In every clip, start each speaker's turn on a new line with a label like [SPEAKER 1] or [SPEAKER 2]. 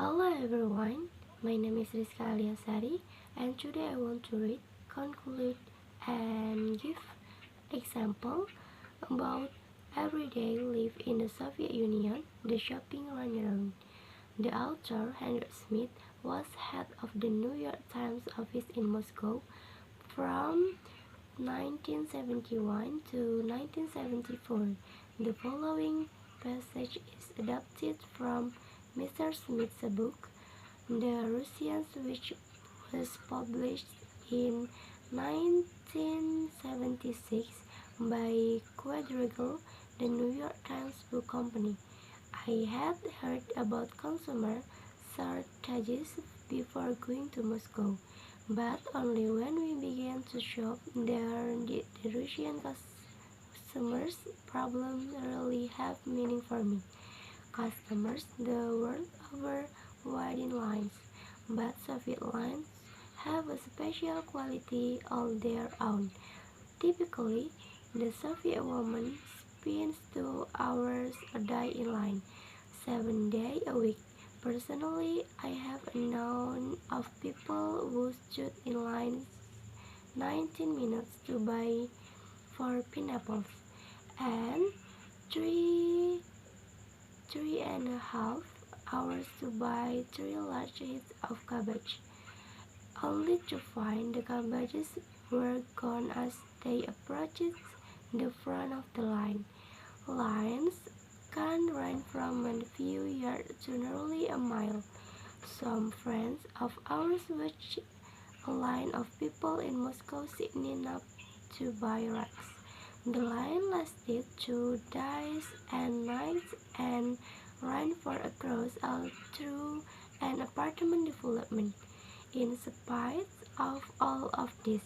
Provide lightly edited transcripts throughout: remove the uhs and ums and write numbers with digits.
[SPEAKER 1] Hello everyone, my name is Rizka Aliasari and today I want to read, conclude and give example about everyday life in the Soviet Union, the shopping runaround. The author, Henry Smith, was head of the New York Times office in Moscow from 1971 to 1974. The following passage is adapted from Mr. Smith's book, The Russians, which was published in 1976 by Quadrigal, the New York Times Book Company. I had heard about consumer shortages before going to Moscow, but only when we began to shop there did the Russian customers' problems really have meaning for me. Customers the world over wait in lines, but Soviet lines have a special quality all their own. Typically, the Soviet woman spends 2 hours a day in line, 7 days a week. Personally, I have known of people who stood in line 19 minutes to buy 4 pineapples and 3.5 hours to buy 3 large heads of cabbage, only to find the cabbages were gone as they approached the front of the line. Lines can run from a few yards to nearly a mile. Some friends of ours watched a line of people in Moscow signing up to buy rugs. The line lasted 2 days and nights and ran for across all through an apartment development. In spite of all of this,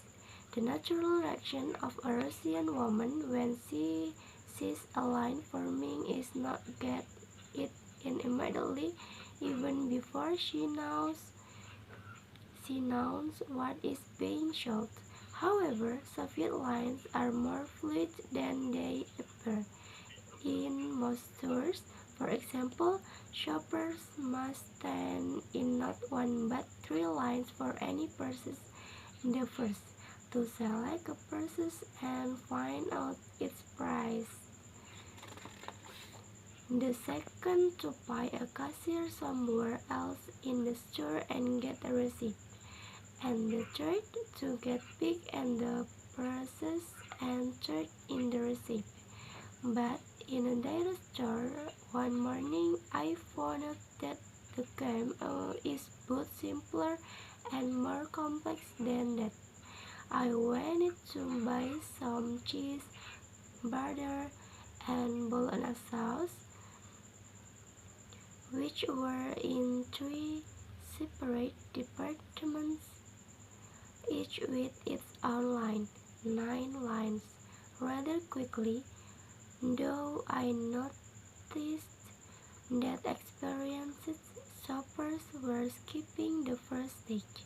[SPEAKER 1] the natural reaction of a Russian woman when she sees a line forming is not get it in immediately, even before she knows what is being sold. However, Soviet lines are more fluid than they appear. In most stores, for example, shoppers must stand in not one but 3 lines for any purchase. The first, to select a purchase and find out its price. The second, to pay a cashier somewhere else in the store and get a receipt. And the third, to get picked and the purchase entered in the receipt. But in a dairy store one morning, I found out that the game is both simpler and more complex than that. I wanted to buy some cheese, butter, and bolognese sauce, which were in 3 separate departments, each with its own line, 9 lines. Rather quickly, though, I noticed that experienced shoppers were skipping the first stage.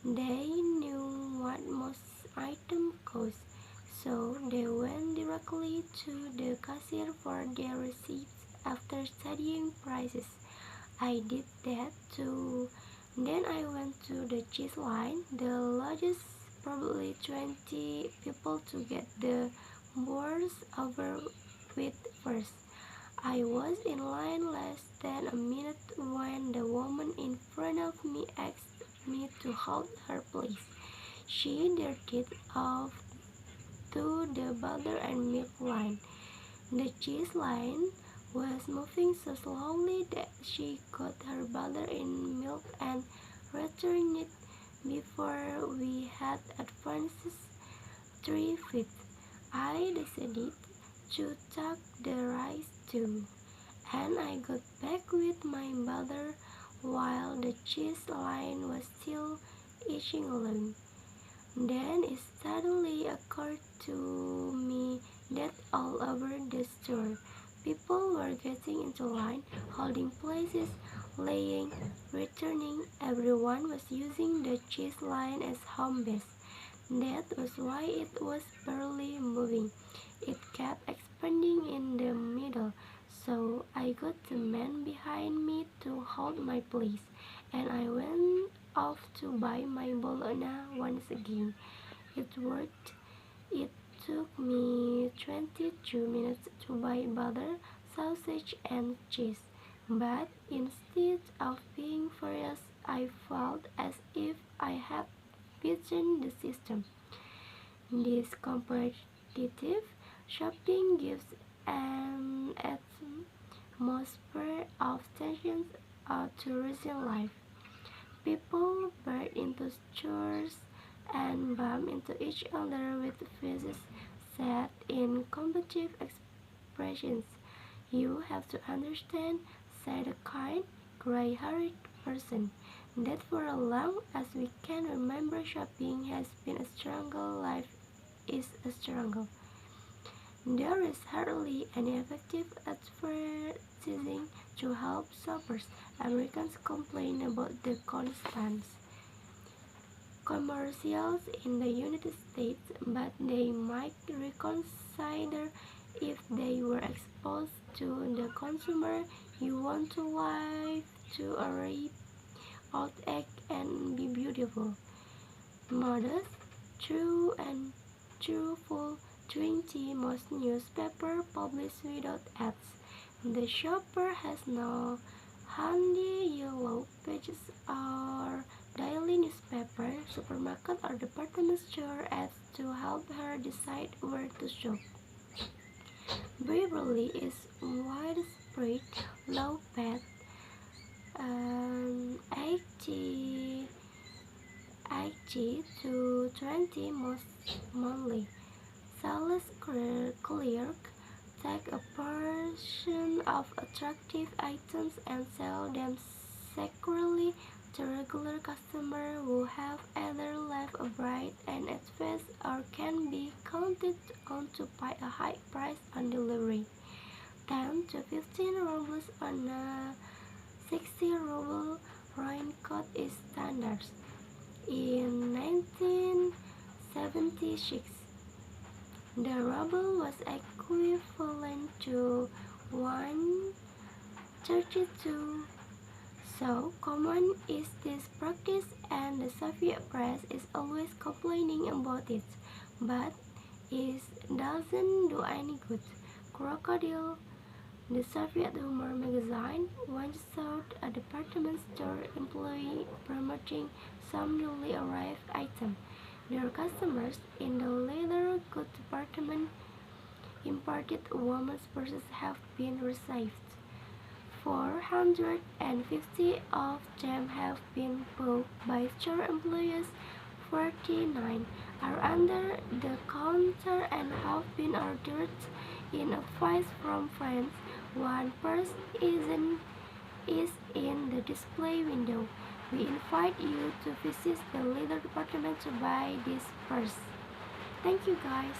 [SPEAKER 1] They knew what most items cost, so they went directly to the cashier for their receipts after studying prices. I did that too. Then I went to the cheese line, the largest, probably 20 people to get the worst over with first. I was in line less than a minute when the woman in front of me asked me to hold her place. She darted off to the butter and milk line. The cheese line was moving so slowly that she got her butter in milk and returned it before we had advanced 3 feet. I decided to tuck the rice too, and I got back with my butter while the cheese line was still itching along. Then it suddenly occurred to me that all over the store, people were getting into line, holding places, laying, returning. Everyone was using the cheese line as home base. That was why it was barely moving. It kept expanding in the middle, So I got the man behind me to hold my place, and I went off to buy my bologna once again. It worked. It took me 22 minutes to buy butter, sausage, and cheese. But instead of being furious, I felt as if I had beaten the system. This competitive shopping gives an atmosphere of tension to recent life. People burst into stores and bump into each other with faces set in combative expressions. "You have to understand," said a kind, gray-haired person, "that for as long as we can remember, shopping has been a struggle. Life is a struggle. There is hardly any effective advertising to help shoppers. Americans complain about the constant commercials in the United States, but they might reconsider if they were exposed to the consumer. You want to live to a rip out egg and be beautiful, modest, true and truthful. 20 most newspapers publish without ads. The shopper has no handy yellow pages or daily newspaper, supermarket or department store ads to help her decide where to shop. Beverly is widespread, low paid, 80 to 20 most monthly. Sales clerk take a portion of attractive items and sell them secretly to regular customers who have either left a bright and advanced or can be counted on to pay a high price on delivery. 10 to 15 rubles on a 60-ruble raincoat is standard. In 1976, the ruble was equivalent to 1.32. So common is this practice, and the Soviet press is always complaining about it, but it doesn't do any good. Crocodile, the Soviet humor magazine, once showed a department store employee promoting some newly arrived item. Their customers in the leather goods department imported women's purses have been received. 450 of them have been bought by store employees. 49 are under the counter and have been ordered in a vase from France. One purse is in the display window. We invite you to visit the leather department to buy this purse. Thank you guys.